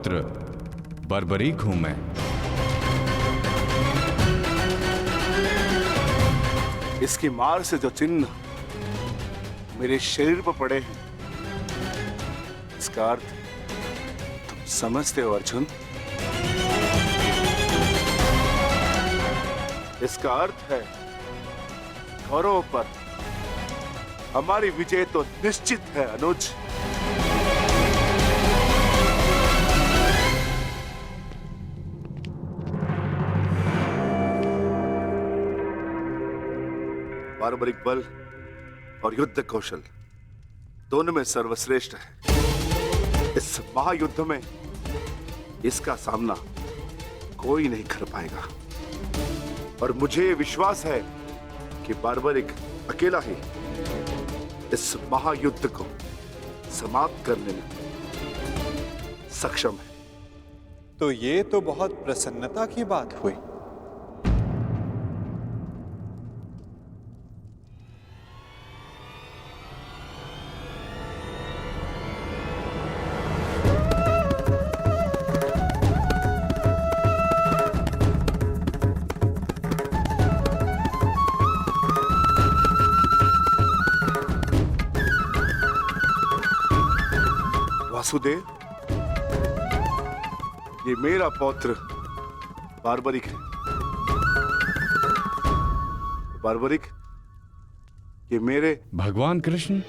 पुत्र बर्बरीक हूं मैं। इसकी मार से जो चिन्ह मेरे शरीर पर पड़े हैं, इसका अर्थ तुम समझते हो अर्जुन? इसका अर्थ है कौरवों पर हमारी विजय तो निश्चित है अनुज। बार्बरिक बल और युद्ध कौशल दोनों में सर्वश्रेष्ठ है। इस महायुद्ध में इसका सामना कोई नहीं कर पाएगा और मुझे विश्वास है कि बार्बरिक अकेला ही इस महायुद्ध को समाप्त करने में सक्षम है। तो ये तो बहुत प्रसन्नता की बात हुई। वासुदेव, ये मेरा पौत्र बार्बरिक है। बार्बरिक, ये मेरे भगवान कृष्ण।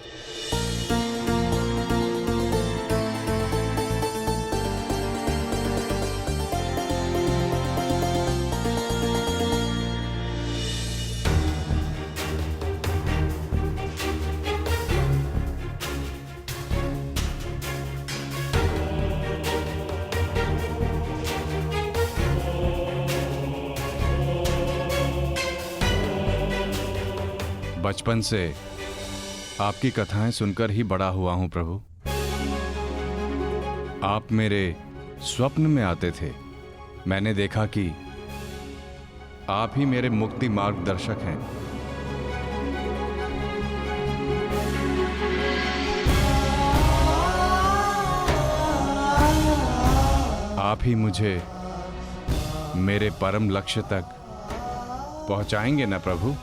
बचपन से आपकी कथाएं सुनकर ही बड़ा हुआ हूं प्रभु। आप मेरे स्वप्न में आते थे। मैंने देखा कि आप ही मेरे मुक्ति मार्गदर्शक हैं। आप ही मुझे मेरे परम लक्ष्य तक पहुंचाएंगे ना प्रभु?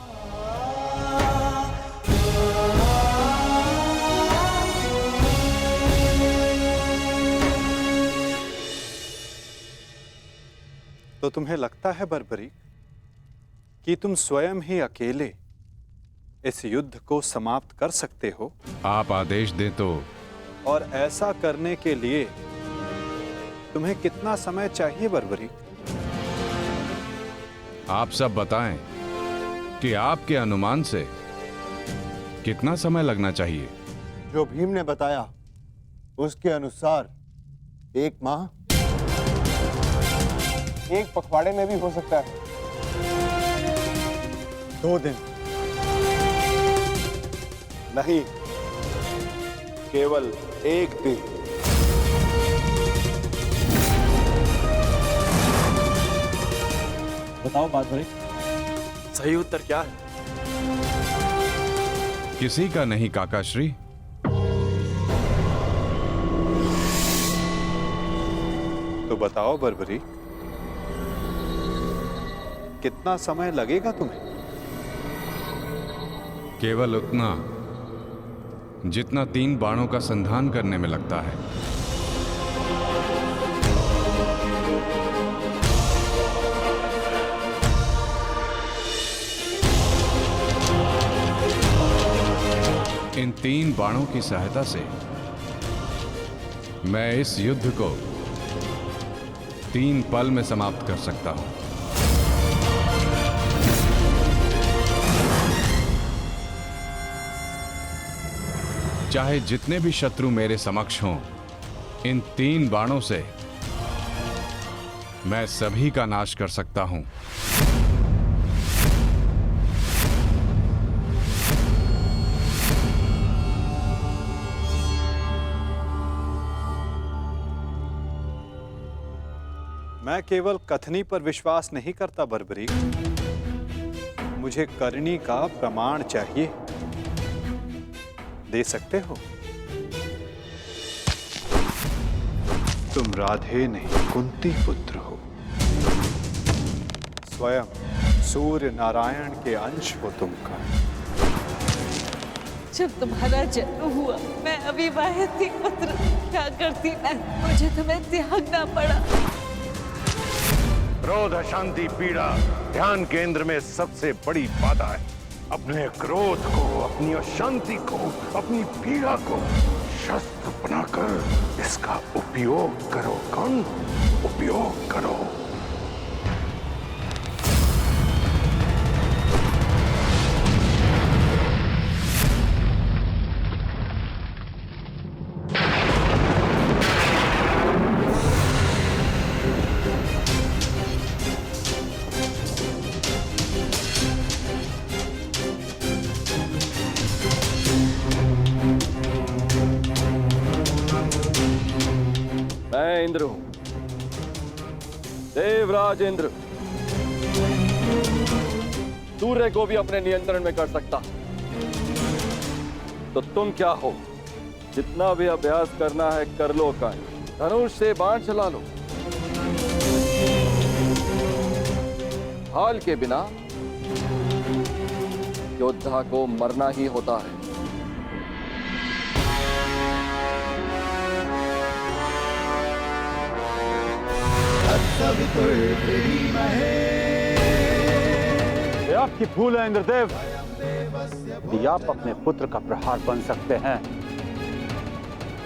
तो तुम्हें लगता है बर्बरीक कि तुम स्वयं ही अकेले इस युद्ध को समाप्त कर सकते हो? आप आदेश दें तो। और ऐसा करने के लिए तुम्हें कितना समय चाहिए बर्बरीक? आप सब बताएं कि आपके अनुमान से कितना समय लगना चाहिए? जो भीम ने बताया उसके अनुसार 1 माह, 1 पखवाड़े में भी हो सकता है, 2 दिन। नहीं, केवल 1 दिन। बताओ बार्बरिक, सही उत्तर क्या है? किसी का नहीं काकाश्री। तो बताओ बर्बरीक, कितना समय लगेगा तुम्हें? केवल उतना जितना 3 बाणों का संधान करने में लगता है। इन 3 बाणों की सहायता से मैं इस युद्ध को 3 पल में समाप्त कर सकता हूं। चाहे जितने भी शत्रु मेरे समक्ष हों, इन 3 बाणों से मैं सभी का नाश कर सकता हूं। मैं केवल कथनी पर विश्वास नहीं करता बर्बरीक, मुझे करनी का प्रमाण चाहिए। दे सकते हो? तुम राधे नहीं कुंती पुत्र हो। स्वयं सूर्य नारायण के अंश हो तुम कर्ण। जब तुम्हारा जन्म हुआ मैं अविवाहित थी पुत्र, क्या करती मैं, मुझे तुम्हें त्यागना पड़ा। क्रोध, अशांति, पीड़ा ध्यान केंद्र में सबसे बड़ी बाधा है। अपने क्रोध को, अपनी अशांति को, अपनी पीड़ा को शस्त्र बनाकर इसका उपयोग करो कर्ण, उपयोग करो। मैं इंद्र हूं, देवराज इंद्र। सूर्य को भी अपने नियंत्रण में कर सकता। तो तुम क्या हो? जितना भी अभ्यास करना है कर लो कर्ण, धनुष से बाण चला लो। हाल के बिना योद्धा को मरना ही होता है। ये आपकी भूल है इंद्रदेव। यदि आप अपने पुत्र का प्रहार बन सकते हैं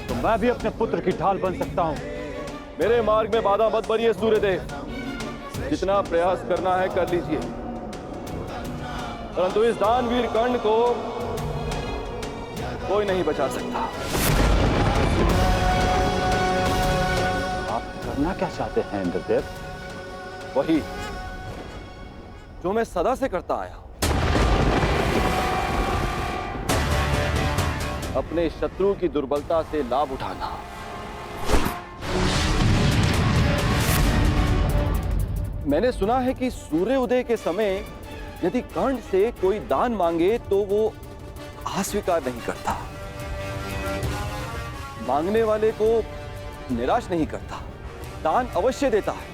तो मैं भी अपने पुत्र की ढाल बन सकता हूं। मेरे मार्ग में बाधा मत बनिए सूर्यदेव। जितना प्रयास करना है कर लीजिए, परंतु इस दानवीर कर्ण को कोई नहीं बचा सकता। आप करना क्या चाहते हैं इंद्रदेव? वही जो मैं सदा से करता आया हूं, अपने शत्रु की दुर्बलता से लाभ उठाना। मैंने सुना है कि सूर्य उदय के समय यदि कर्ण से कोई दान मांगे तो वो अस्वीकार नहीं करता, मांगने वाले को निराश नहीं करता, दान अवश्य देता है।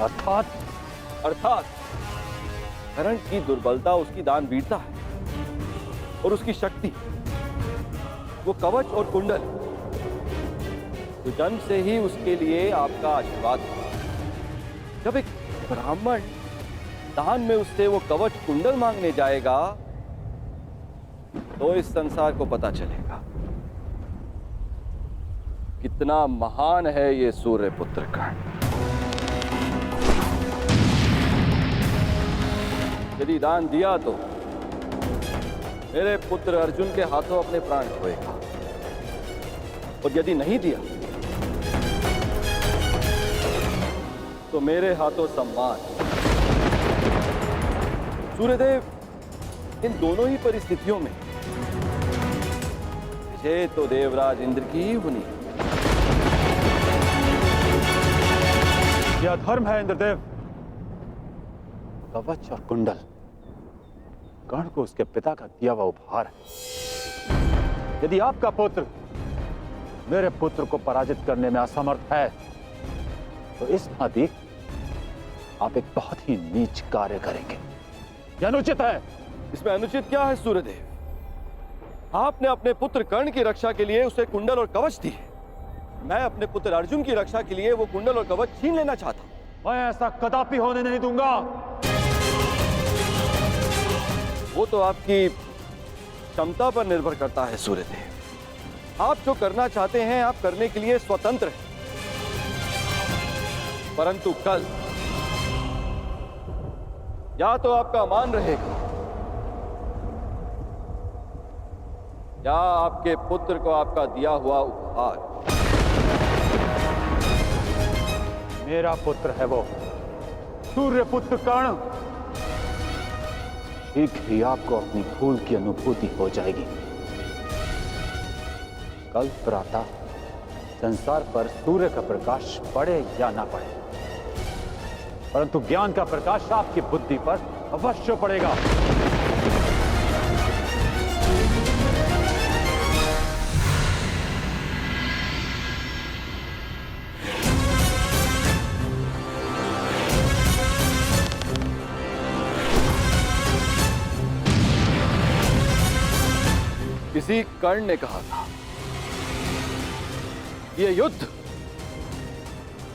अर्थात कर्ण की दुर्बलता उसकी दान वीरता है और उसकी शक्ति वो कवच और कुंडल, तो जन्म से ही उसके लिए आपका आशीर्वाद है। जब एक ब्राह्मण दान में उससे वो कवच कुंडल मांगने जाएगा तो इस संसार को पता चलेगा कितना महान है ये सूर्य पुत्र कर्ण। यदि दान दिया तो मेरे पुत्र अर्जुन के हाथों अपने प्राण खोएगा, और यदि नहीं दिया तो मेरे हाथों सम्मान। सूर्यदेव, इन दोनों ही परिस्थितियों में विजय तो देवराज इंद्र की ही होनी है। यह धर्म है इंद्रदेव। कवच और कुंडल कर्ण को उसके पिता का दिया हुआ उपहार है। यदि आपका पुत्र मेरे पुत्र को पराजित करने में असमर्थ है तो इस नाती आप एक बहुत ही नीच कार्य करेंगे। यह अनुचित है। इसमें अनुचित क्या है सूर्यदेव? आपने अपने पुत्र कर्ण की रक्षा के लिए उसे कुंडल और कवच दिए। मैं अपने पुत्र अर्जुन की रक्षा के लिए वो कुंडल और कवच छीन लेना चाहता हूं। मैं ऐसा कदापि होने नहीं दूंगा। वो तो आपकी क्षमता पर निर्भर करता है सूर्यदेव। आप जो करना चाहते हैं आप करने के लिए स्वतंत्र हैं, परंतु कल या तो आपका मान रहेगा या आपके पुत्र को आपका दिया हुआ उपहार। मेरा पुत्र है वो सूर्य पुत्र कर्ण। शीघ्र ही आपको अपनी भूल की अनुभूति हो जाएगी। कल प्रातः संसार पर सूर्य का प्रकाश पड़े या ना पड़े, परंतु ज्ञान का प्रकाश आपकी बुद्धि पर अवश्य पड़ेगा। किसी कर्ण ने कहा था, यह युद्ध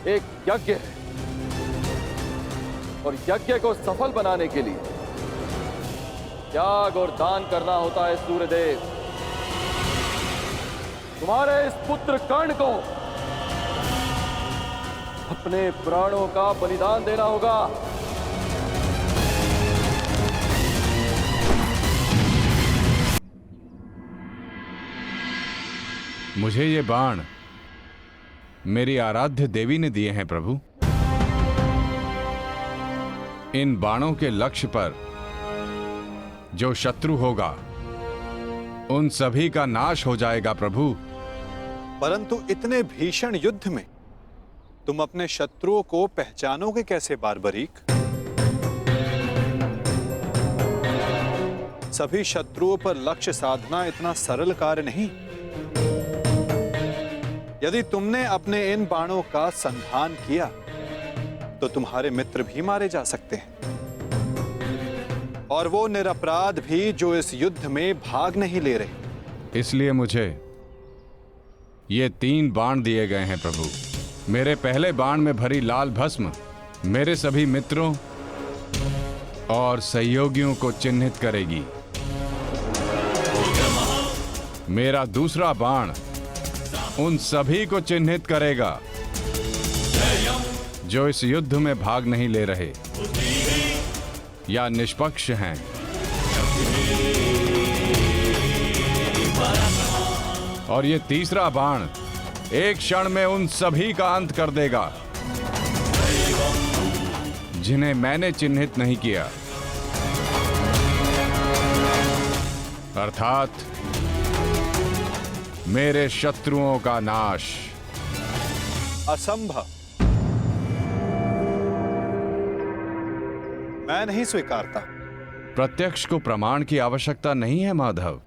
एक यज्ञ है और यज्ञ को सफल बनाने के लिए त्याग और दान करना होता है। सूर्यदेव, तुम्हारे इस पुत्र कर्ण को अपने प्राणों का बलिदान देना होगा। मुझे ये बाण मेरी आराध्य देवी ने दिए हैं प्रभु। इन बाणों के लक्ष्य पर जो शत्रु होगा उन सभी का नाश हो जाएगा प्रभु। परंतु इतने भीषण युद्ध में तुम अपने शत्रुओं को पहचानोगे कैसे बारबरीक? सभी शत्रुओं पर लक्ष्य साधना इतना सरल कार्य नहीं। यदि तुमने अपने इन बाणों का संधान किया तो तुम्हारे मित्र भी मारे जा सकते हैं, और वो निरपराध भी जो इस युद्ध में भाग नहीं ले रहे। इसलिए मुझे ये 3 बाण दिए गए हैं प्रभु। मेरे पहले बाण में भरी लाल भस्म मेरे सभी मित्रों और सहयोगियों को चिन्हित करेगी। मेरा दूसरा बाण उन सभी को चिन्हित करेगा जो इस युद्ध में भाग नहीं ले रहे या निष्पक्ष हैं। और ये तीसरा बाण एक क्षण में उन सभी का अंत कर देगा जिन्हें मैंने चिन्हित नहीं किया, अर्थात मेरे शत्रुओं का नाश। असंभव, मैं नहीं स्वीकारता। प्रत्यक्ष को प्रमाण की आवश्यकता नहीं है माधव।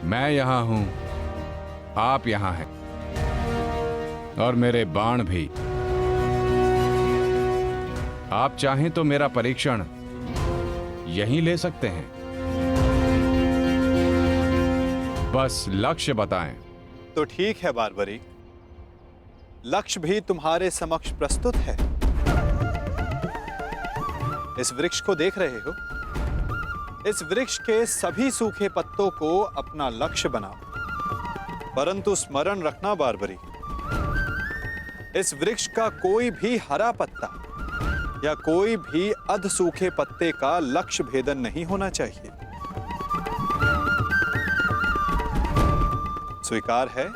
मैं यहां हूं, आप यहां हैं, और मेरे बाण भी। आप चाहें तो मेरा परीक्षण यहीं ले सकते हैं। बस लक्ष्य बताएं। तो ठीक है बारबरीक, लक्ष्य भी तुम्हारे समक्ष प्रस्तुत है। इस वृक्ष को देख रहे हो? इस वृक्ष के सभी सूखे पत्तों को अपना लक्ष्य बनाओ। परंतु स्मरण रखना बारबरीक, इस वृक्ष का कोई भी हरा पत्ता या कोई भी अध सूखे पत्ते का लक्ष्य भेदन नहीं होना चाहिए। स्वीकार है?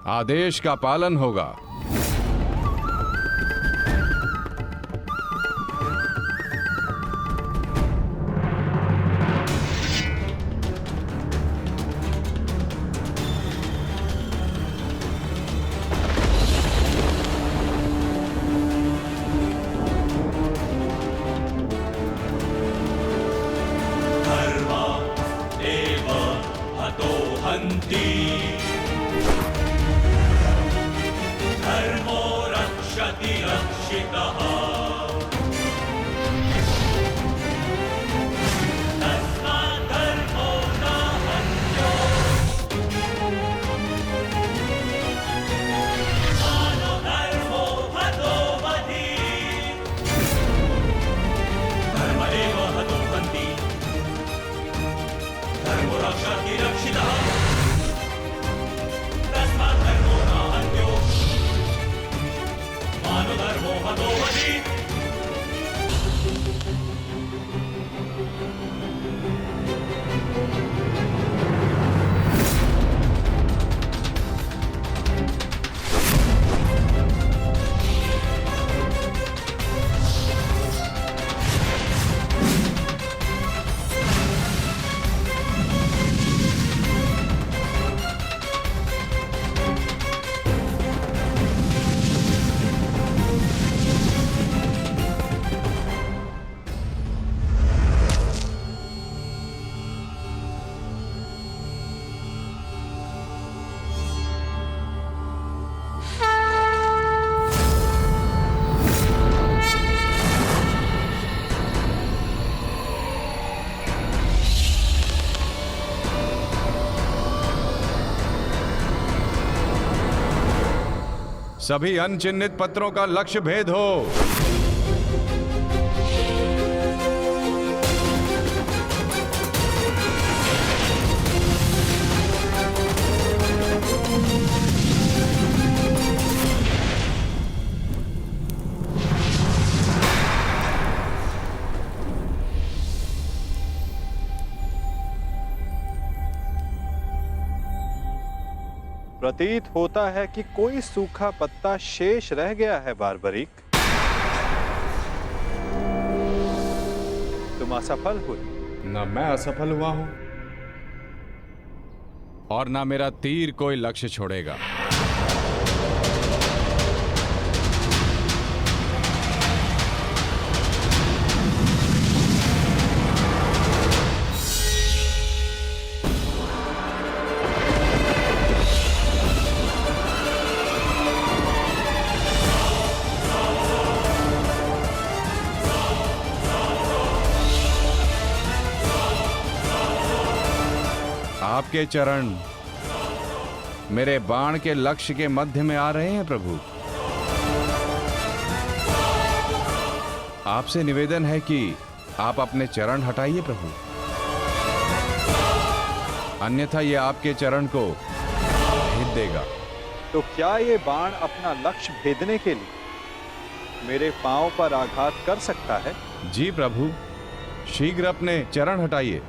आदेश का पालन होगा। धर्मो हतो सभी अनचिन्हित पत्रों का लक्ष्य भेद हो। प्रतीत होता है कि कोई सूखा पत्ता शेष रह गया है बारबरीक। तुम असफल हुए। न मैं असफल हुआ हूं और ना मेरा तीर कोई लक्ष्य छोड़ेगा। आपके चरण मेरे बाण के लक्ष्य के मध्य में आ रहे हैं प्रभु। आपसे निवेदन है कि आप अपने चरण हटाइए प्रभु, अन्यथा ये आपके चरण को भेद देगा। तो क्या ये बाण अपना लक्ष्य भेदने के लिए मेरे पांव पर आघात कर सकता है? जी प्रभु, शीघ्र अपने चरण हटाइए।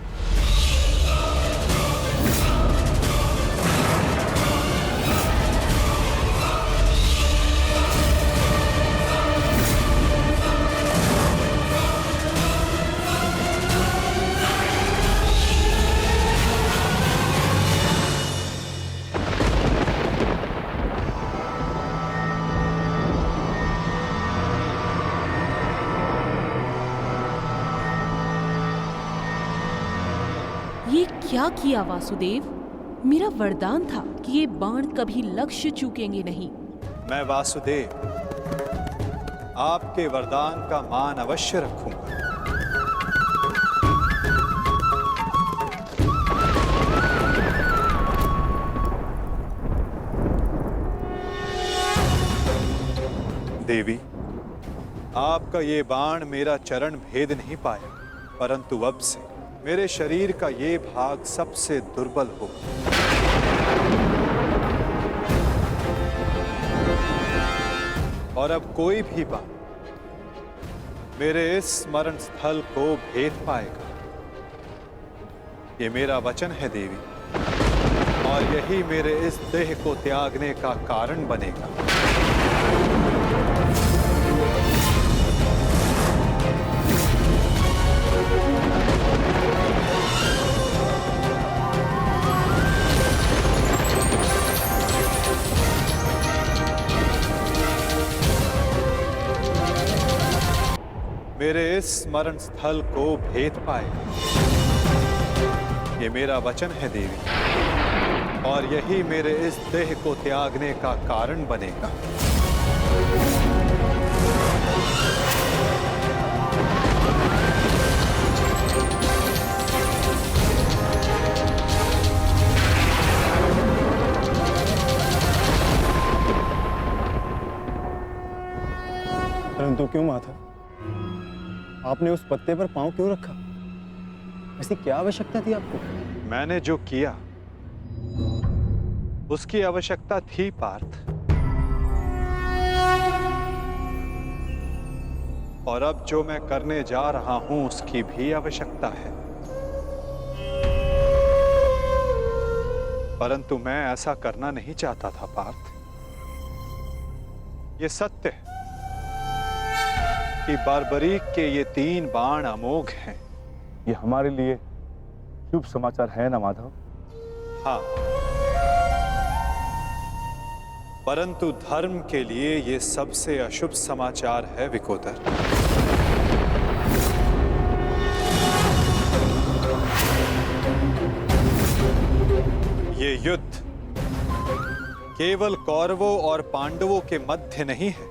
ये क्या किया वासुदेव? मेरा वरदान था कि ये बाण कभी लक्ष्य चूकेंगे नहीं। मैं वासुदेव आपके वरदान का मान अवश्य रखूंगा। देवी, आपका ये बाण मेरा चरण भेद नहीं पाया, परंतु अब से मेरे शरीर का ये भाग सबसे दुर्बल होगा। और अब कोई भी बाण मेरे इस स्मरण स्थल को भेद पाएगा। ये मेरा वचन है देवी, और यही मेरे इस देह को त्यागने का कारण बनेगा। मेरे इस स्मरण स्थल को भेद पाएगा। ये मेरा वचन है देवी, और यही मेरे इस देह को त्यागने का कारण बनेगा। परंतु क्यों माता, आपने उस पत्ते पर पांव क्यों रखा? ऐसी क्या आवश्यकता थी आपको? मैंने जो किया उसकी आवश्यकता थी पार्थ, और अब जो मैं करने जा रहा हूं उसकी भी आवश्यकता है। परंतु मैं ऐसा करना नहीं चाहता था पार्थ। ये सत्य है कि बारबरीक के ये 3 बाण अमोघ हैं। ये हमारे लिए शुभ समाचार है ना माधव? हाँ, परंतु धर्म के लिए ये सबसे अशुभ समाचार है विकोदर। ये युद्ध केवल कौरवों और पांडवों के मध्य नहीं है।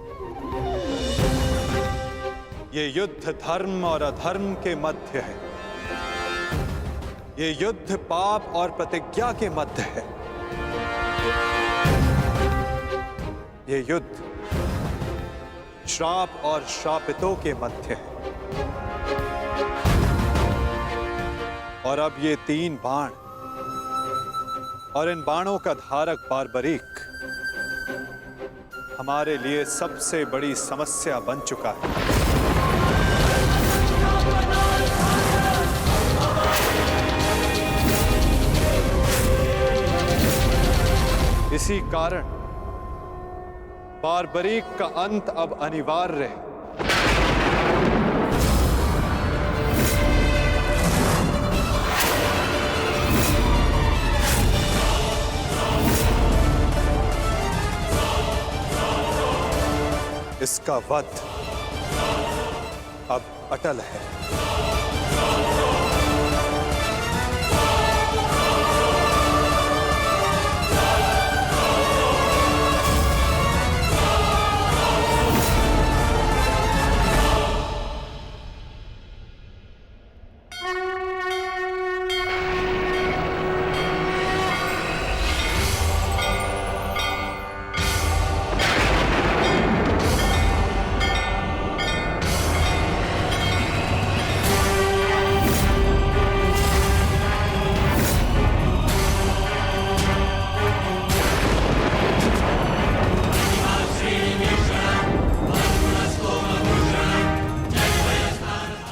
ये युद्ध धर्म और अधर्म के मध्य है। ये युद्ध पाप और प्रतिज्ञा के मध्य है। ये युद्ध श्राप और श्रापितों के मध्य है। और अब ये 3 बाण और इन बाणों का धारक बारबरीक हमारे लिए सबसे बड़ी समस्या बन चुका है। इसी कारण बारबरीक का अंत अब अनिवार्य है। इसका वध अब अटल है।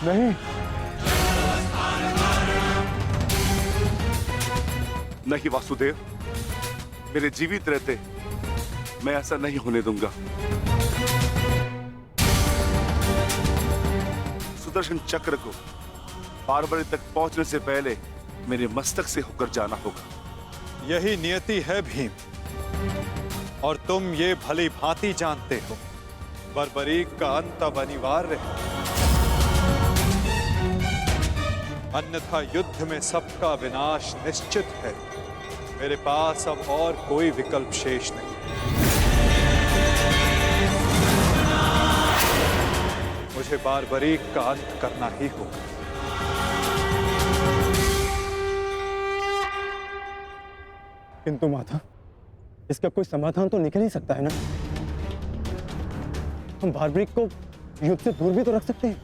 नहीं, नहीं वासुदेव, मेरे जीवित रहते मैं ऐसा नहीं होने दूंगा। सुदर्शन चक्र को बारबरी तक पहुंचने से पहले मेरे मस्तक से होकर जाना होगा। यही नियति है भीम, और तुम ये भली भांति जानते हो। बारबरीक का अंत अब अनिवार्य है, अन्यथा युद्ध में सबका विनाश निश्चित है। मेरे पास अब और कोई विकल्प शेष नहीं। मुझे बारबरीक का अंत करना ही होगा। किंतु माता, इसका कोई समाधान तो निकल ही सकता है ना। हम बारबरीक को युद्ध से दूर भी तो रख सकते हैं।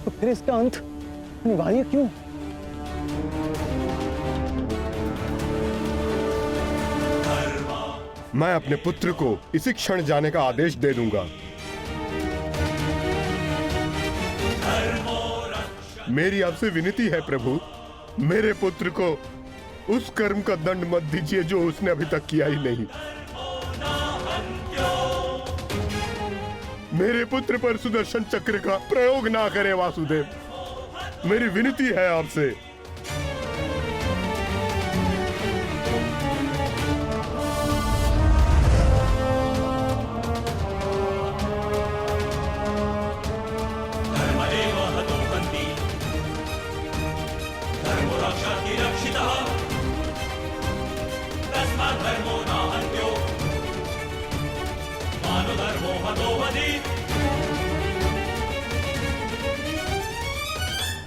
तो फिर इसका अंत अनिवार्य क्यों? मैं अपने पुत्र को इसी क्षण जाने का आदेश दे दूंगा। मेरी आपसे विनती है प्रभु, मेरे पुत्र को उस कर्म का दंड मत दीजिए जो उसने अभी तक किया ही नहीं। मेरे पुत्र पर सुदर्शन चक्र का प्रयोग ना करे वासुदेव, मेरी विनती है आपसे।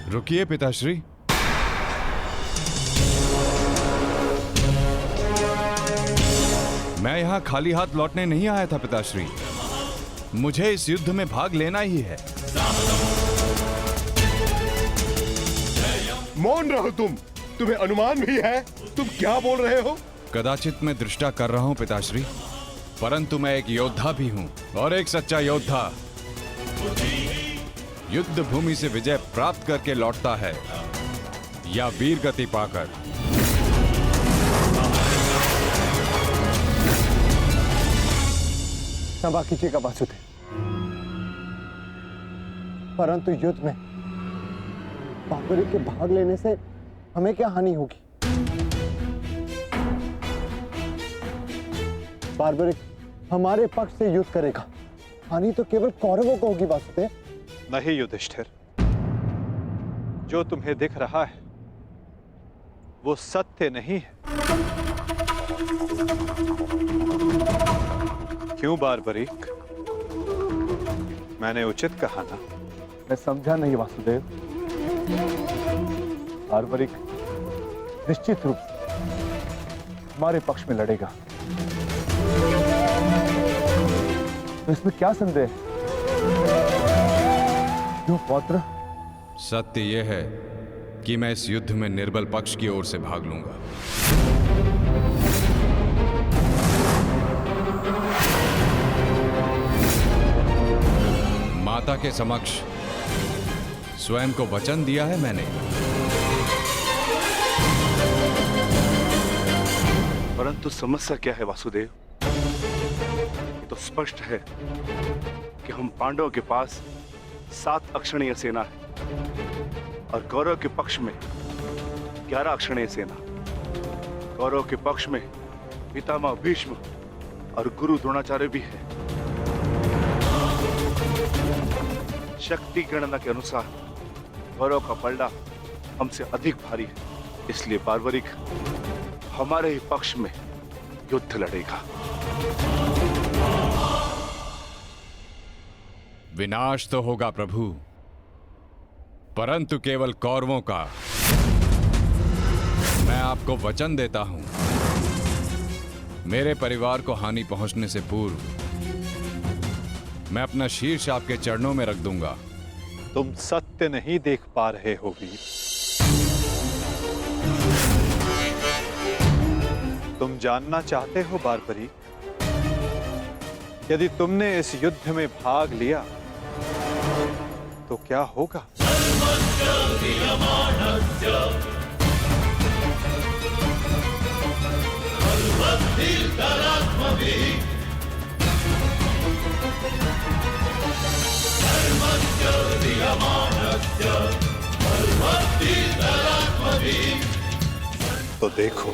रुकिए पिताश्री। मैं यहां खाली हाथ लौटने नहीं आया था पिताश्री, मुझे इस युद्ध में भाग लेना ही है। मौन रहो तुम, तुम्हें अनुमान भी है तुम क्या बोल रहे हो? कदाचित मैं दृष्टा कर रहा हूं पिताश्री, परंतु मैं एक योद्धा भी हूं, और एक सच्चा योद्धा युद्ध भूमि से विजय प्राप्त करके लौटता है या वीर गति पाकर। क्षमा कीजिएगा वासुदेव, परंतु युद्ध में बारबरीक के भाग लेने से हमें क्या हानि होगी? बारबरीक हमारे पक्ष से युद्ध करेगा, हानि तो केवल कौरवों को होगी वासुदेव। नहीं युधिष्ठिर, जो तुम्हें दिख रहा है वो सत्य नहीं है। क्यों बारबरीक, मैंने उचित कहा ना? मैं समझा नहीं वासुदेव। बारबरीक निश्चित रूप से हमारे पक्ष में लड़ेगा, तो इसमें क्या संदेह है? क्यों पौत्र? सत्य यह है कि मैं इस युद्ध में निर्बल पक्ष की ओर से भाग लूंगा। माता के समक्ष स्वयं को वचन दिया है मैंने। परंतु समस्या क्या है वासुदेव? ये तो स्पष्ट है कि हम पांडवों के पास 7 अक्षणीय सेना है और कौरव के पक्ष में 11 अक्षणीय सेना। कौरव के पक्ष में पितामह भीष्म और गुरु द्रोणाचार्य भी है। शक्ति गणना के अनुसार कौरव का पलड़ा हमसे अधिक भारी है, इसलिए बार्बरिक हमारे ही पक्ष में युद्ध लड़ेगा। विनाश तो होगा प्रभु, परंतु केवल कौरवों का। मैं आपको वचन देता हूं, मेरे परिवार को हानि पहुंचने से पूर्व मैं अपना शीर्ष आपके चरणों में रख दूंगा। तुम सत्य नहीं देख पा रहे हो वीर। तुम जानना चाहते हो बार्बरी, यदि तुमने इस युद्ध में भाग लिया तो क्या होगा? तो देखो,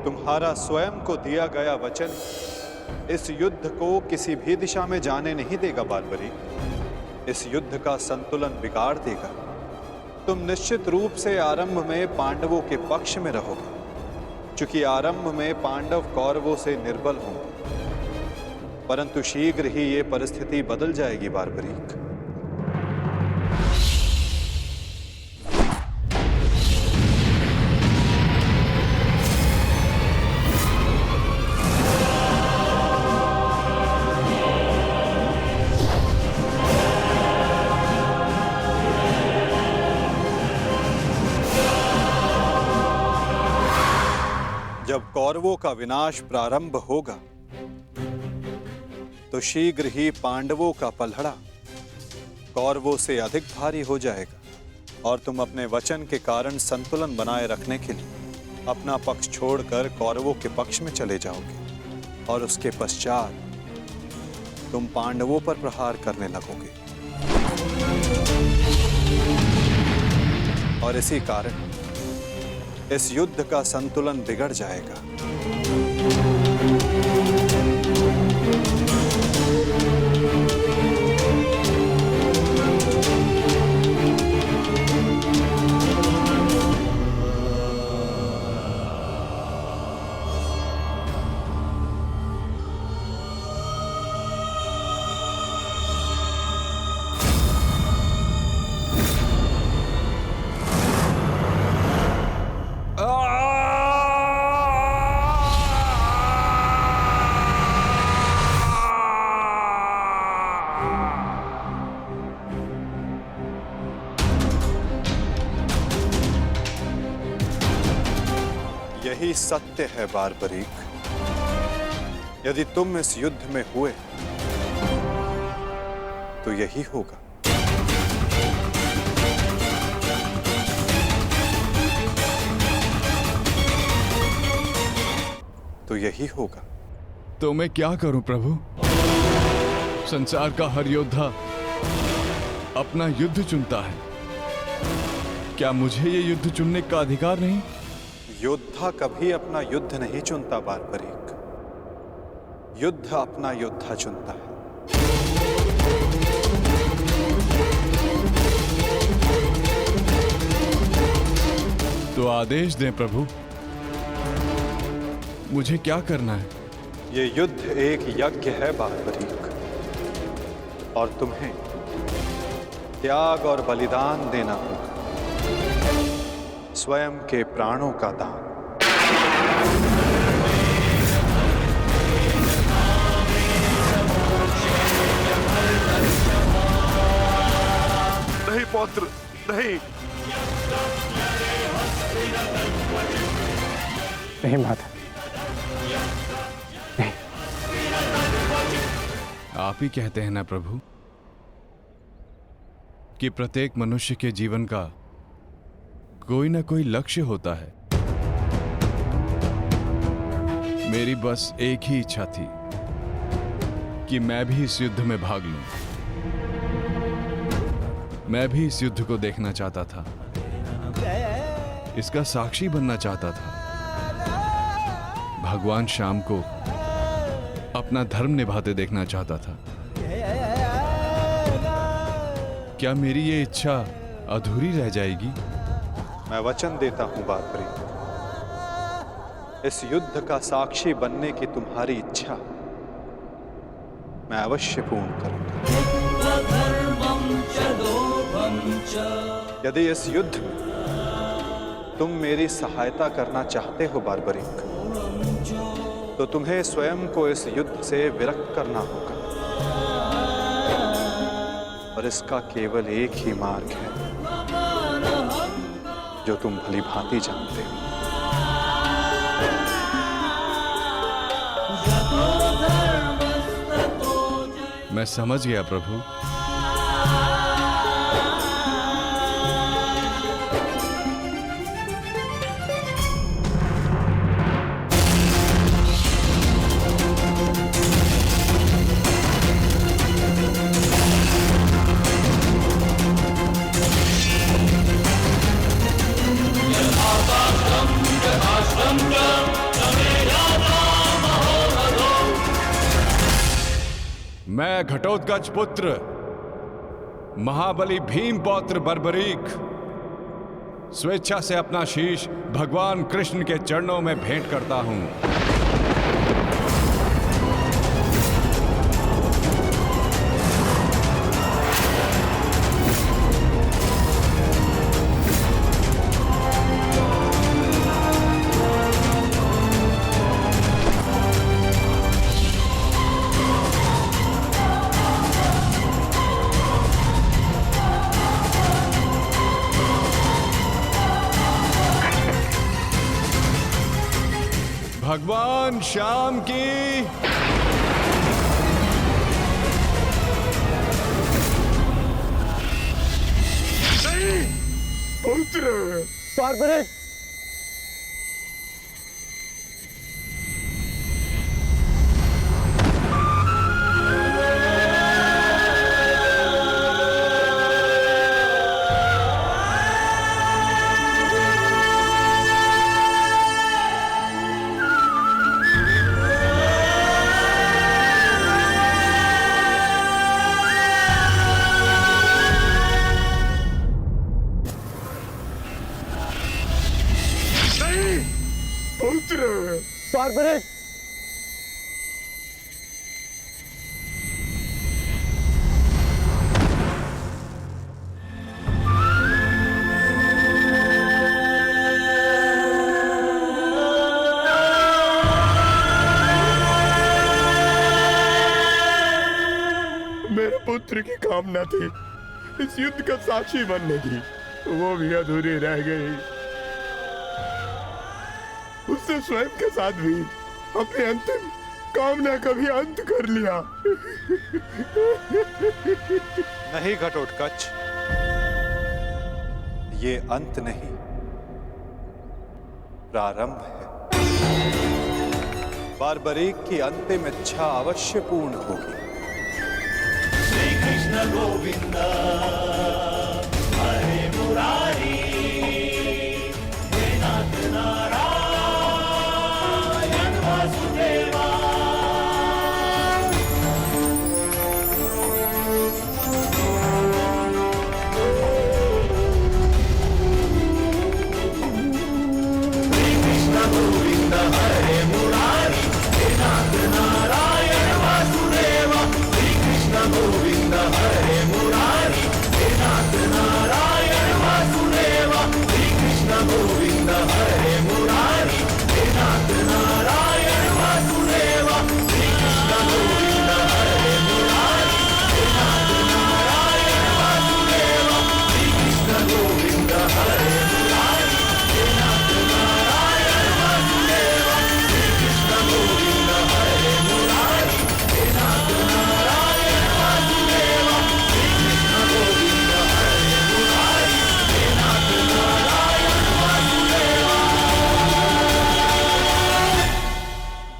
तुम्हारा स्वयं को दिया गया वचन इस युद्ध को किसी भी दिशा में जाने नहीं देगा बार्बरी। इस युद्ध का संतुलन बिगाड़ देगा। तुम निश्चित रूप से आरंभ में पांडवों के पक्ष में रहोगे, क्योंकि आरंभ में पांडव कौरवों से निर्बल होंगे, परंतु शीघ्र ही ये परिस्थिति बदल जाएगी बार्बरीक। जब कौरवों का विनाश प्रारंभ होगा तो शीघ्र ही पांडवों का पलड़ा कौरवों से अधिक भारी हो जाएगा और तुम अपने वचन के कारण संतुलन बनाए रखने के लिए अपना पक्ष छोड़कर कौरवों के पक्ष में चले जाओगे और उसके पश्चात तुम पांडवों पर प्रहार करने लगोगे। और इसी कारण इस युद्ध का संतुलन बिगड़ जाएगा। यही सत्य है बार्बरीक। यदि तुम इस युद्ध में हुए तो यही होगा। तो यही होगा। तो मैं क्या करूं प्रभु? संसार का हर योद्धा अपना युद्ध चुनता है, क्या मुझे ये युद्ध चुनने का अधिकार नहीं? योद्धा कभी अपना युद्ध नहीं चुनता बार्बरीक। युद्ध अपना योद्धा चुनता है। तो आदेश दें प्रभु, मुझे क्या करना है? ये युद्ध एक यज्ञ है बारबरीक, और तुम्हें त्याग और बलिदान देना होगा, स्वयं के प्राणों का दान। नहीं पौत्र, नहीं। नहीं माता, आप ही कहते हैं ना प्रभु कि प्रत्येक मनुष्य के जीवन का कोई ना कोई लक्ष्य होता है। मेरी बस एक ही इच्छा थी कि मैं भी इस युद्ध में भाग लूं। मैं भी इस युद्ध को देखना चाहता था, इसका साक्षी बनना चाहता था। भगवान श्याम को अपना धर्म निभाते देखना चाहता था। क्या मेरी ये इच्छा अधूरी रह जाएगी? मैं वचन देता हूं बारबरीक, इस युद्ध का साक्षी बनने की तुम्हारी इच्छा मैं अवश्य पूर्ण करूंगा। यदि इस युद्ध में तुम मेरी सहायता करना चाहते हो बारबरीक, तो तुम्हें स्वयं को इस युद्ध से विरक्त करना होगा, और इसका केवल एक ही मार्ग है जो तुम भली भांति जानते हो। मैं समझ गया प्रभु। मैं घटोत्कच पुत्र महाबली भीम पौत्र बर्बरीक स्वेच्छा से अपना शीश भगवान कृष्ण के चरणों में भेंट करता हूं। भगवान श्याम की पुत्र बारबरीक, बारबरीक, मेरे पुत्र की कामना थी इस युद्ध का साक्षी बनने की, वो भी अधूरी रह गई। उससे स्वयं के साथ भी अपनी अंतिम कामना का भी अंत कर लिया। नहीं घटोत्कच, ये अंत नहीं, प्रारंभ है। बारबरीक की अंतिम इच्छा अवश्य पूर्ण होगी। श्री कृष्ण गोविंद हरे मुरारी, नाथ नारायण वासुदेवा,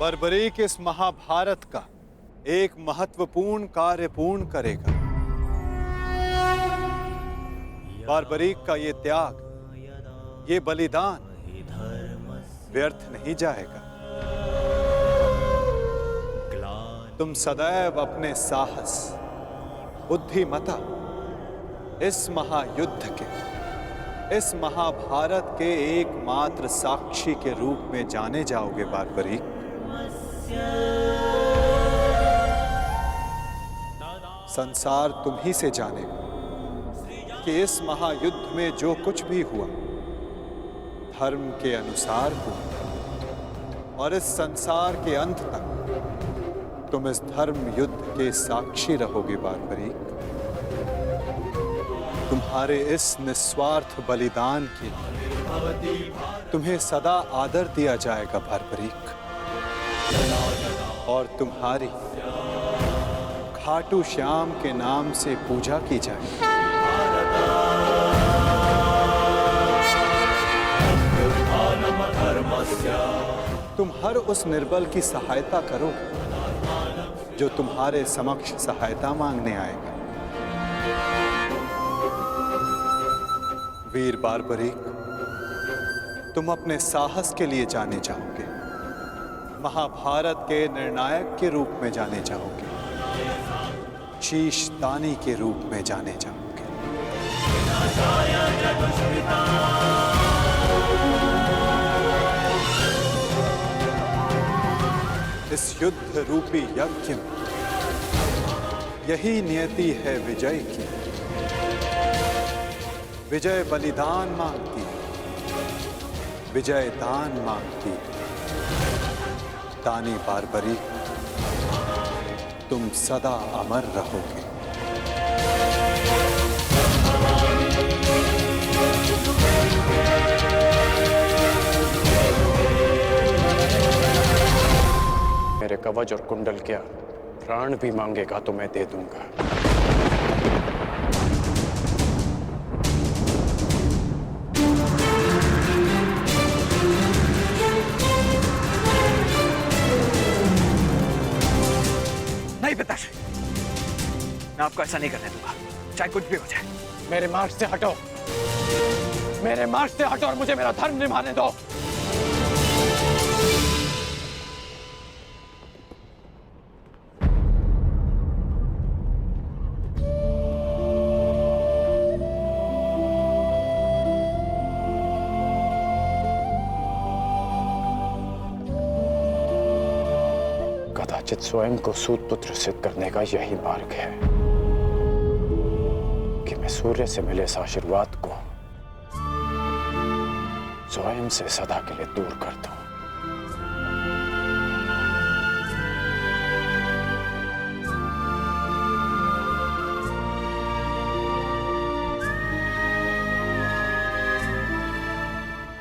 बर्बरीक इस महाभारत का एक महत्वपूर्ण कार्य पूर्ण करेगा। बर्बरीक का ये त्याग, ये बलिदान व्यर्थ नहीं जाएगा। तुम सदैव अपने साहस, बुद्धिमता, इस महायुद्ध के, इस महाभारत के एकमात्र साक्षी के रूप में जाने जाओगे बारबरीक। संसार तुम ही से जानेगा कि इस महायुद्ध में जो कुछ भी हुआ धर्म के अनुसार हुआ, और इस संसार के अंत तक तुम इस धर्म युद्ध के साक्षी रहोगे बारबरीक। तुम्हारे इस निस्वार्थ बलिदान के लिए तुम्हें सदा आदर दिया जाएगा बारबरीक, और तुम्हारी खाटू श्याम के नाम से पूजा की जाएगी। तुम हर उस निर्बल की सहायता करो जो तुम्हारे समक्ष सहायता मांगने आएगा। वीर बारबरीक, तुम अपने साहस के लिए जाने जाओगे, महाभारत के निर्णायक के रूप में जाने जाओगे, शीश दानी के रूप में जाने जाओगे। इस युद्ध रूपी यज्ञ में यही नियति है विजय की। विजय बलिदान मांगती है, विजय दान मांगती है। दानी बारबरीक, तुम सदा अमर रहोगे। मेरे कवच और कुंडल क्या, प्राण भी मांगेगा तो मैं दे दूंगा। नहीं पिताश्री, मैं आपको ऐसा नहीं करने दूंगा, चाहे कुछ भी हो जाए। मेरे मार्ग से हटो, मेरे मार्ग से हटो और मुझे मेरा धर्म निभाने दो। कदाचित स्वयं को सूत पुत्र सिद्ध करने का यही मार्ग है कि मैं सूर्य से मिले इस आशीर्वाद को स्वयं से सदा के लिए दूर कर दूं।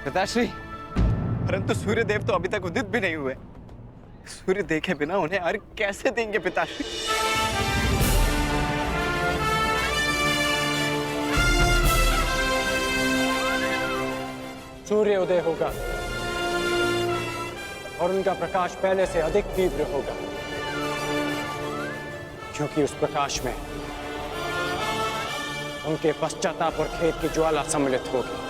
पिताश्री, परंतु सूर्यदेव तो अभी तक उदित भी नहीं हुए। सूर्य देखे बिना उन्हें अर्घ कैसे देंगे पिताश्री? सूर्य उदय होगा और उनका प्रकाश पहले से अधिक तीव्र होगा, क्योंकि उस प्रकाश में उनके पश्चाताप और खेद की ज्वाला सम्मिलित होगी।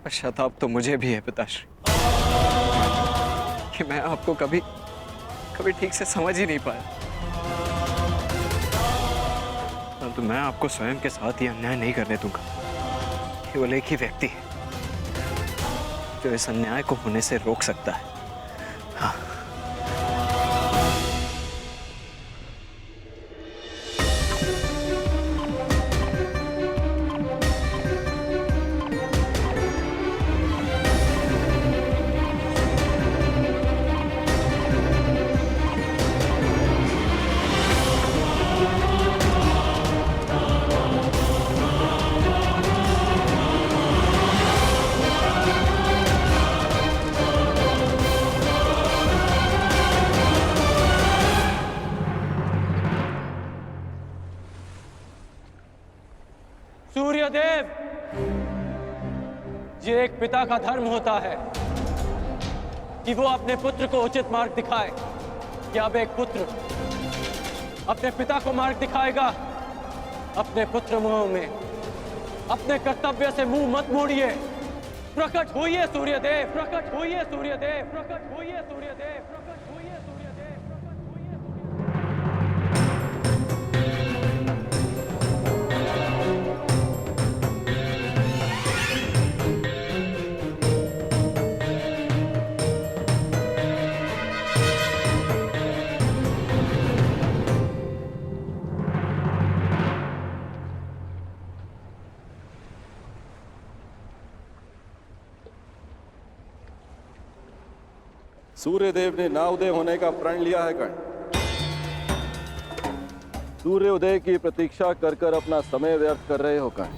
पश्चाताप तो मुझे भी है पिताश्री कि मैं आपको कभी ठीक से समझ ही नहीं पाया। परंतु मैं आपको स्वयं के साथ ये अन्याय नहीं करने दूंगा। केवल एक ही व्यक्ति है जो इस अन्याय को होने से रोक सकता है। हाँ। सूर्यदेव, ये एक पिता का धर्म होता है कि वो अपने पुत्र को उचित मार्ग दिखाए। क्या अब एक पुत्र अपने पिता को मार्ग दिखाएगा? अपने पुत्र मोह में अपने कर्तव्य से मुंह मत मोड़िए। प्रकट होइए सूर्यदेव, प्रकट होइए सूर्यदेव, प्रकट होइए सूर्यदेव, प्रकट होइए सूर्यदेव, प्रकट होइए सूर्यदेव ने ना उदय होने का प्रण लिया है कर्ण। सूर्य उदय की प्रतीक्षा कर कर अपना समय व्यर्थ कर रहे हो कर्ण।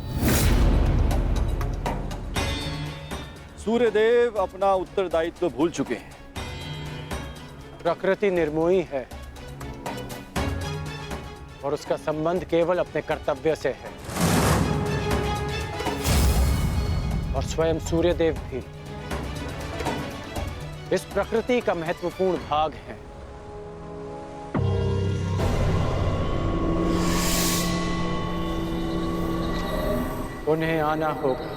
सूर्यदेव अपना उत्तरदायित्व भूल चुके हैं। प्रकृति निर्मोही है और उसका संबंध केवल अपने कर्तव्य से है, और स्वयं सूर्यदेव भी इस प्रकृति का महत्वपूर्ण भाग है। उन्हें आना होगा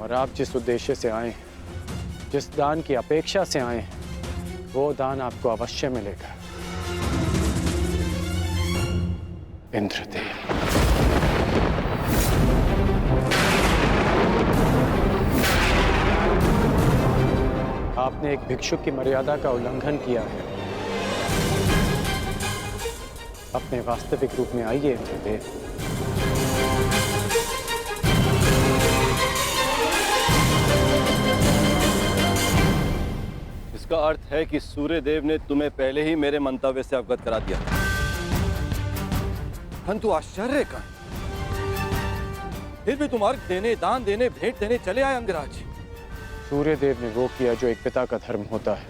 और आप जिस उद्देश्य से आए हैं, जिस दान की अपेक्षा से आए हैं, वो दान आपको अवश्य मिलेगा। इंद्रदेव। आपने एक भिक्षुक की मर्यादा का उल्लंघन किया है। अपने वास्तविक रूप में आइए इंद्रदेव। इसका अर्थ है कि सूर्यदेव ने तुम्हें पहले ही मेरे मंतव्य से अवगत करा दिया। परंतु आश्चर्य का, फिर भी तुम अर्घ देने, दान देने, भेंट देने चले आए अंगराज। सूर्यदेव ने वो किया जो एक पिता का धर्म होता है।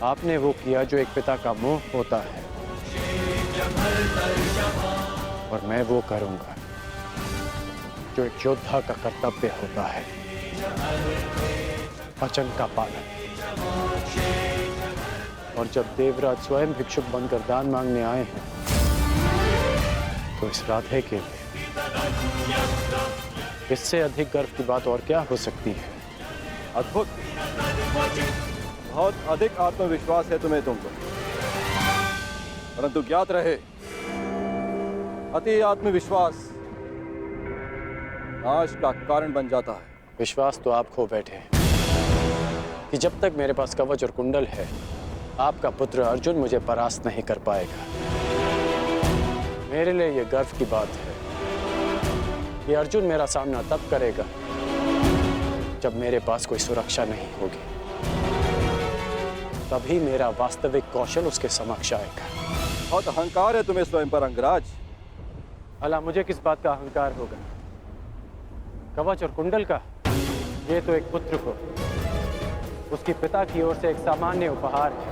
आपने वो किया जो एक पिता का मोह होता है, और मैं वो करूंगा जो एक योद्धा का कर्तव्य होता है, वचन का पालन। और जब देवराज स्वयं भिक्षुक बनकर दान मांगने आए हैं, तो इस राधे के लिए इससे अधिक गर्व की बात और क्या हो सकती है? अद्भुत, बहुत अधिक आत्मविश्वास है तुम्हें तुमको। परंतु ज्ञात रहे, अति आत्मविश्वास नाश का कारण बन जाता है। विश्वास तो आप खो बैठे हैं कि जब तक मेरे पास कवच और कुंडल है, आपका पुत्र अर्जुन मुझे परास्त नहीं कर पाएगा। मेरे लिए यह गर्व की बात है कि अर्जुन मेरा सामना तब करेगा जब मेरे पास कोई सुरक्षा नहीं होगी। तभी मेरा वास्तविक कौशल उसके समक्ष आएगा। बहुत अहंकार है तुम्हें स्वयं पर अंगराज। भला मुझे किस बात का अहंकार होगा? कवच और कुंडल का? ये तो एक पुत्र को उसके पिता की ओर से एक सामान्य उपहार है।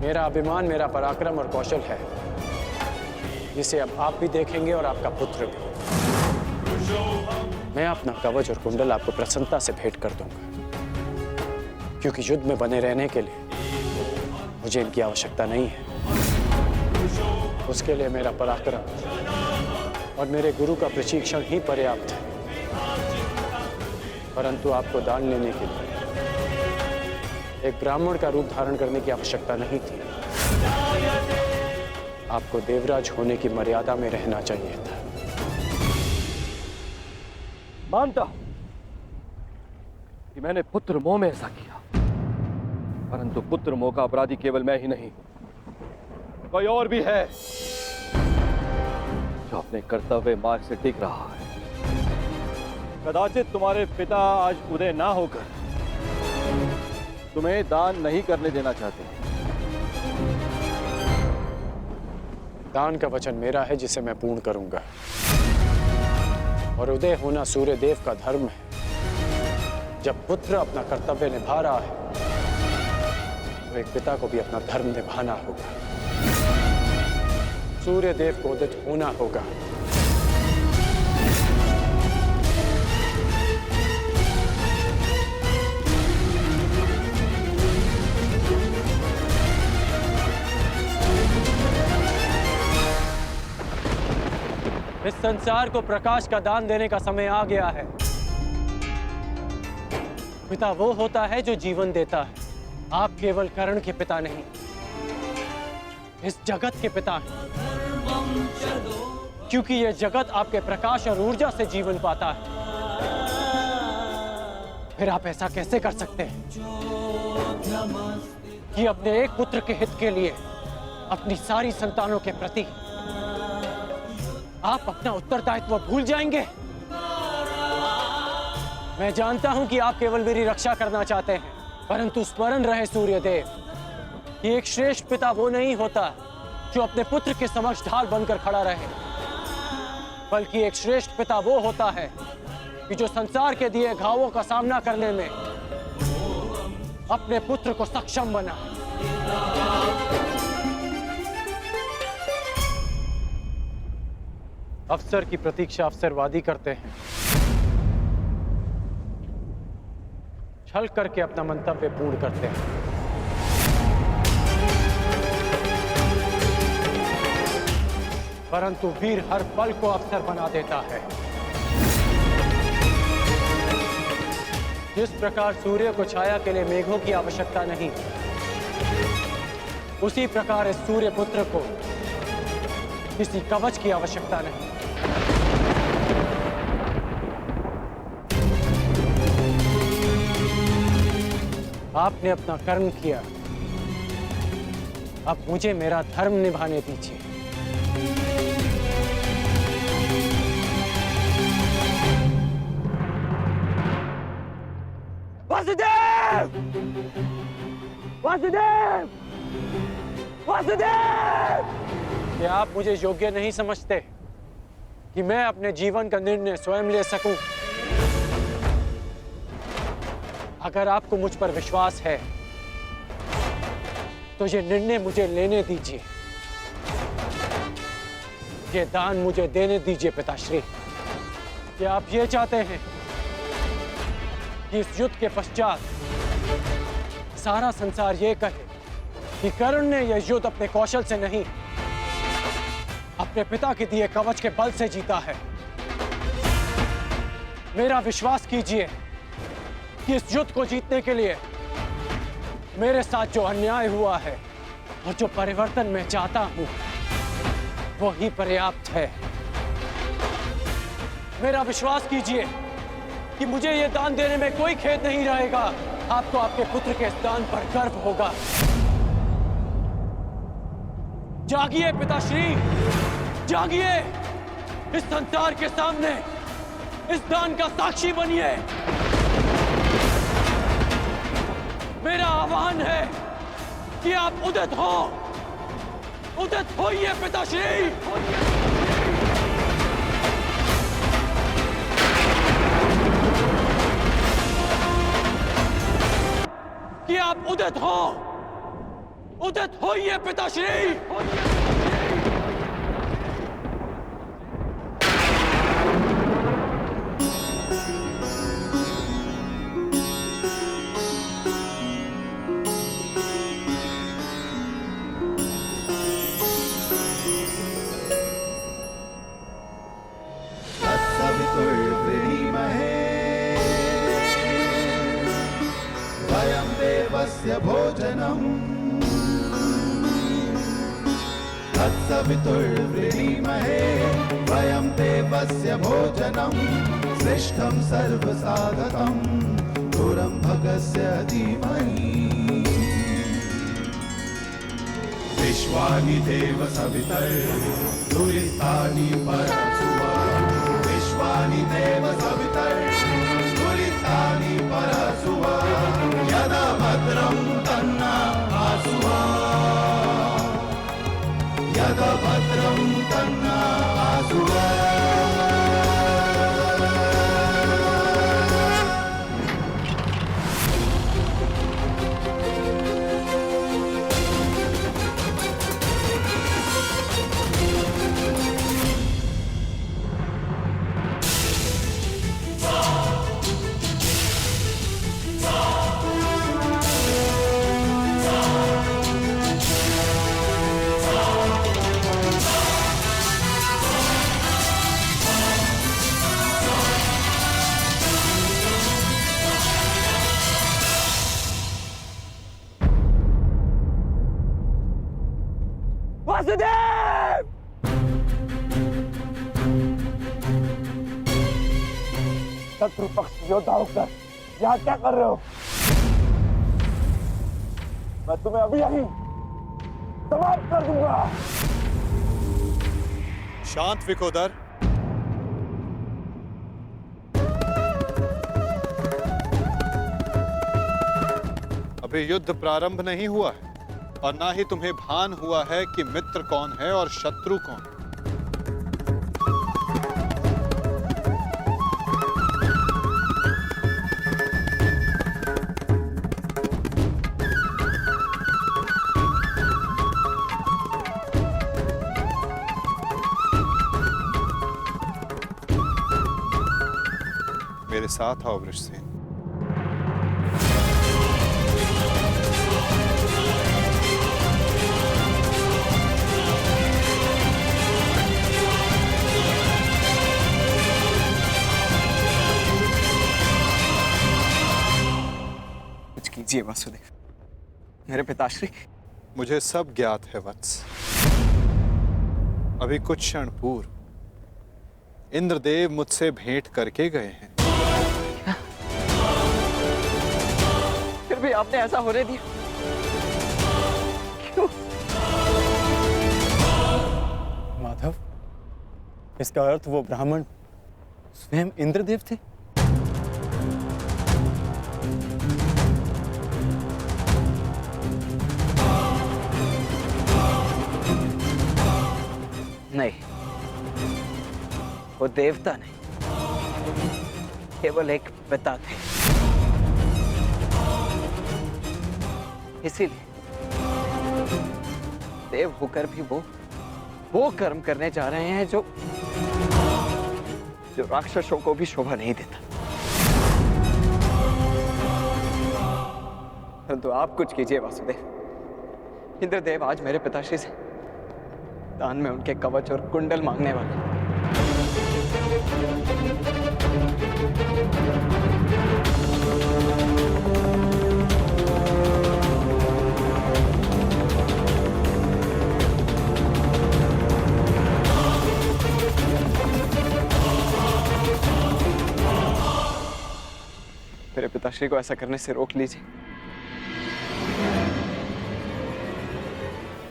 मेरा अभिमान, मेरा पराक्रम और कौशल है, जिसे अब आप भी देखेंगे और आपका पुत्र भी। मैं अपना कवच और कुंडल आपको प्रसन्नता से भेंट कर दूंगा, क्योंकि युद्ध में बने रहने के लिए मुझे इनकी आवश्यकता नहीं है। उसके लिए मेरा पराक्रम और मेरे गुरु का प्रशिक्षण ही पर्याप्त है। परंतु आपको दान लेने के लिए एक ब्राह्मण का रूप धारण करने की आवश्यकता नहीं थी। आपको देवराज होने की मर्यादा में रहना चाहिए था। मानता हूं कि मैंने पुत्र मोह में ऐसा किया, परंतु पुत्र मोह का अपराधी केवल मैं ही नहीं, कोई और भी है जो अपने कर्तव्य मार्ग से टिक रहा है। कदाचित तुम्हारे पिता आज उदय ना होकर तुम्हें दान नहीं करने देना चाहते। दान का वचन मेरा है, जिसे मैं पूर्ण करूंगा। और उदय होना सूर्यदेव का धर्म है। जब पुत्र अपना कर्तव्य निभा रहा है, तो तो एक पिता को भी अपना धर्म निभाना होगा। सूर्य देव को उदित होना होगा। इस संसार को प्रकाश का दान देने का समय आ गया है। पिता वो होता है जो जीवन देता है। आप केवल कर्ण के पिता नहीं, इस जगत के पिता हैं। क्योंकि यह जगत आपके प्रकाश और ऊर्जा से जीवन पाता है। फिर आप ऐसा कैसे कर सकते हैं कि अपने एक पुत्र के हित के लिए अपनी सारी संतानों के प्रति आप अपना उत्तरदायित्व भूल जाएंगे? मैं जानता हूं कि आप केवल मेरी रक्षा करना चाहते हैं, परंतु स्मरण रहे सूर्यदेव कि एक श्रेष्ठ पिता वो नहीं होता जो अपने पुत्र के समक्ष ढाल बनकर खड़ा रहे, बल्कि एक श्रेष्ठ पिता वो होता है कि जो संसार के दिए घावों का सामना करने में अपने पुत्र को सक्षम बना। अवसर की प्रतीक्षा अवसरवादी करते हैं, छल करके अपना मंतव्य पूर्ण करते हैं। परंतु वीर हर पल को अवसर बना देता है। जिस प्रकार सूर्य को छाया के लिए मेघों की आवश्यकता नहीं, उसी प्रकार इस सूर्य पुत्र को किसी कवच की आवश्यकता नहीं। आपने अपना कर्म किया, अब मुझे मेरा धर्म निभाने दीजिए। वासुदेव! वासुदेव! वासुदेव! क्या आप मुझे योग्य नहीं समझते कि मैं अपने जीवन का निर्णय स्वयं ले सकूं? अगर आपको मुझ पर विश्वास है तो ये निर्णय मुझे लेने दीजिए, ये दान मुझे देने दीजिए पिताश्री। क्या आप ये चाहते हैं कि इस युद्ध के पश्चात सारा संसार ये कहे कि कर्ण ने यह युद्ध अपने कौशल से नहीं, अपने पिता के दिए कवच के बल से जीता है? मेरा विश्वास कीजिए कि इस युद्ध को जीतने के लिए मेरे साथ जो अन्याय हुआ है और जो परिवर्तन मैं चाहता हूं, वो ही पर्याप्त है। मेरा विश्वास कीजिए कि मुझे ये दान देने में कोई खेद नहीं रहेगा। आपको आपके पुत्र के इस दान पर गर्व होगा। जागिए पिताश्री, जागिए! इस संसार के सामने इस दान का साक्षी बनिए। मेरा आह्वान है कि आप उदित हो, उदित होइए पिताश्री। कि आप उदित हो, उदित होइए पिताश्री। भोजनम् तत्सवितुर्वृणीमहे वयं देवस्य भोजनम् श्रेष्ठं सर्वसाधकं दूरं भगस्य धीमहि विश्वानि देव सवितर्दुरितानि परशुवा विश्वानि देव सवितर्दुरितानि परशुवा यदा भद्रं तन्ना आसुवा यदा भद्रं तन्ना आसुवा। वासुदेव! शत्रु पक्ष योद्धा होकर यहाँ क्या कर रहे हो? मैं तुम्हें अभी यही समाप्त कर दूंगा। शांत विकोदर। अभी युद्ध प्रारंभ नहीं हुआ है और ना ही तुम्हें भान हुआ है कि मित्र कौन है और शत्रु कौन है। मेरे साथ आओ वृषसेन। कुछ कीजिए वासुदेव, मेरे पिताश्री। मुझे सब ज्ञात है वत्स। अभी कुछ क्षण पूर्व इंद्रदेव मुझसे भेंट करके गए हैं। फिर भी आपने ऐसा होने दिया क्यों? माधव, इसका अर्थ वो ब्राह्मण स्वयं इंद्रदेव थे? नहीं, वो देवता नहीं, केवल एक पिता थे। इसीलिए देव होकर भी वो कर्म करने जा रहे हैं जो राक्षसों को भी शोभा नहीं देता। परंतु आप कुछ कीजिए वासुदेव। इंद्रदेव आज मेरे पिताश्री से दान में उनके कवच और कुंडल मांगने वाले। मेरे पिताश्री को ऐसा करने से रोक लीजिए,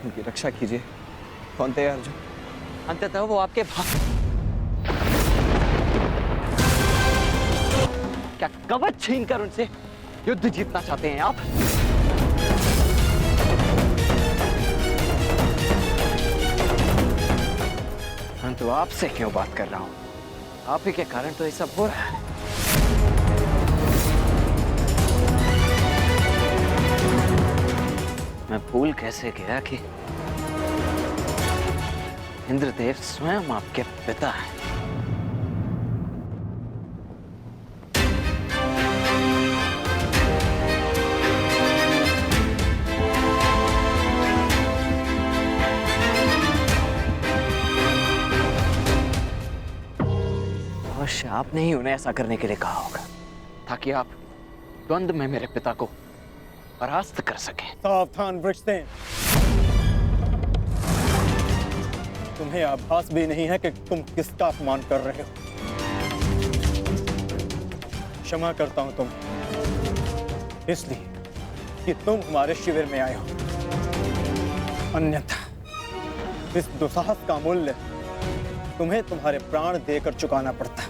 उनकी रक्षा कीजिए। कौन थे अर्जुन? अंततः वो आपके क्या कवच छीनकर उनसे युद्ध जीतना चाहते हैं आप? परंतु आपसे क्यों बात कर रहा हूं? आप ही के कारण तो ये सब हो रहा है। मैं भूल कैसे गया कि इंद्रदेव स्वयं आपके पिता हैं। अवश्य आपने ही उन्हें ऐसा करने के लिए कहा होगा ताकि आप द्वंद्व में मेरे पिता को परास्त कर सकें। सावधान वृषसेन, तुम्हें आभास भी नहीं है कि तुम किसका अपमान कर रहे हो। क्षमा करता हूं तुम्हें, इसलिए कि तुम हमारे शिविर में आए हो। अन्यथा इस दुस्साहस का मूल्य तुम्हें तुम्हारे प्राण देकर चुकाना पड़ता।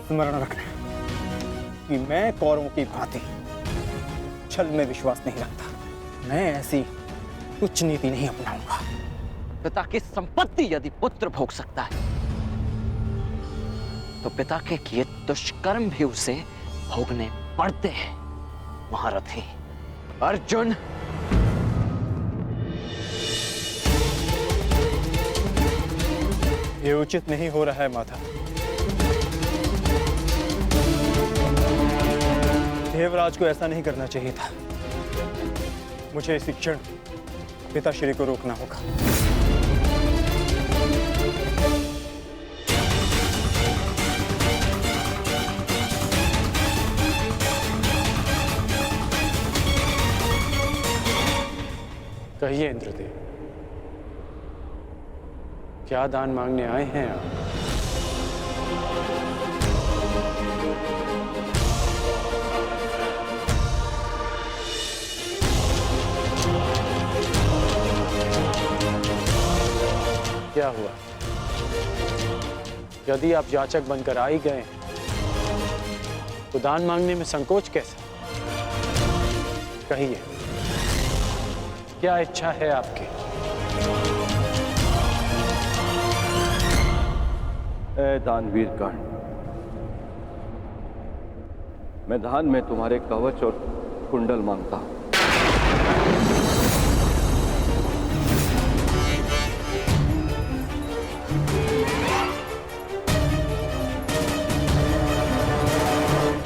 स्मरण रखना कि मैं कौरवों की भांति छल में विश्वास नहीं रखता। मैं ऐसी कुछ नीति नहीं अपनाऊंगा। पिता की संपत्ति यदि पुत्र भोग सकता है तो पिता के किए दुष्कर्म भी उसे भोगने पड़ते हैं। महारथी अर्जुन, ये उचित नहीं हो रहा है माता। देवराज को ऐसा नहीं करना चाहिए था। मुझे इसी क्षण पिताश्री को रोकना होगा। कहिए इंद्रदेव, क्या दान मांगने आए हैं आप? क्या हुआ? यदि आप याचक बनकर आ ही गए तो दान मांगने में संकोच कैसा? कहिए, क्या इच्छा है आपकी? ए दानवीर कर्ण, मैं दान में तुम्हारे कवच और कुंडल मांगता हूं।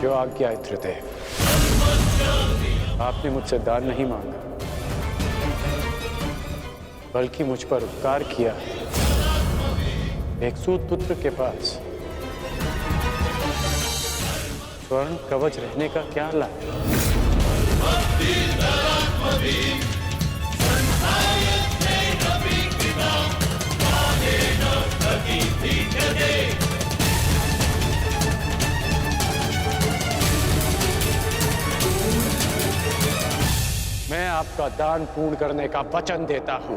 जो आज्ञा इंद्रदेव। आपने मुझसे दान नहीं मांगा, बल्कि मुझ पर उपकार किया है। एक सूत पुत्र के पास स्वर्ण कवच रहने का क्या लाभ? मैं आपका दान पूर्ण करने का वचन देता हूं।